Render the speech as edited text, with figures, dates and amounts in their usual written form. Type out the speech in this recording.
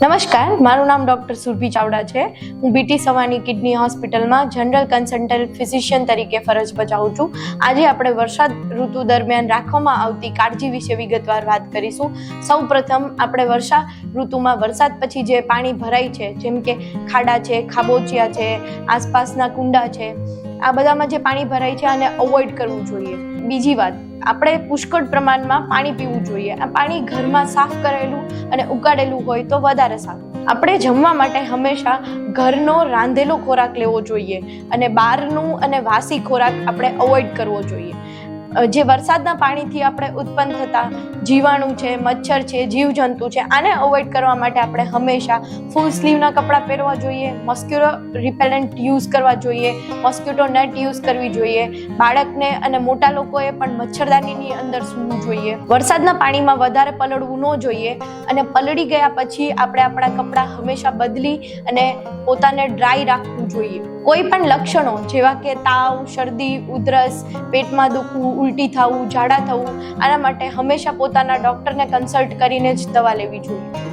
નમસ્કાર, મારું નામ ડૉક્ટર સુરભી ચાવડા છે. હું બીટી સવાની કિડની હોસ્પિટલમાં જનરલ કન્સલ્ટન્ટ ફિઝિશિયન તરીકે ફરજ બજાવું છું. આજે આપણે વરસાદ ઋતુ દરમિયાન રાખવામાં આવતી કાળજી વિશે વિગતવાર વાત કરીશું. સૌ પ્રથમ આપણે વર્ષા ઋતુમાં વરસાદ પછી જે પાણી ભરાય છે, જેમ કે ખાડા છે, ખાબોચિયા છે, આસપાસના કુંડા છે, આ બધામાં જે પાણી ભરાય છે આને અવોઇડ કરવું જોઈએ. બીજી વાત, આપણે પુષ્કળ પ્રમાણમાં પાણી પીવું જોઈએ. આ પાણી ઘરમાં સાફ કરેલું અને ઉકાળેલું હોય તો વધારે સારું. આપણે જમવા માટે હંમેશા ઘરનો રાંધેલો ખોરાક લેવો જોઈએ અને બહારનું અને વાસી ખોરાક આપણે અવોઇડ કરવો જોઈએ. જે વરસાદના પાણીથી આપણે ઉત્પન્ન થતા જીવાણુ છે, મચ્છર છે, જીવજંતુ છે, આને અવોઇડ કરવા માટે આપણે હંમેશા ફૂલ સ્લીવના કપડાં પહેરવા જોઈએ, મોસ્કિટો રિપેલન્ટ યુઝ કરવા જોઈએ, મોસ્કિટો નેટ યુઝ કરવી જોઈએ. બાળકને અને મોટા લોકોએ પણ મચ્છરદાનીની અંદર સૂવું જોઈએ. વરસાદના પાણીમાં વધારે પલળવું ન જોઈએ અને પલળી ગયા પછી આપણે આપણા કપડાં હંમેશા બદલી અને પોતાને ડ્રાય રાખવું જોઈએ. કોઈ પણ લક્ષણો જેવા કે તાવ, શરદી, ઉધરસ, પેટમાં દુખવું, ઉલટી થવું, ઝાડા થવું, આના માટે હંમેશા પોતાના ડૉક્ટરને કન્સલ્ટ કરીને જ દવા લેવી જોઈએ.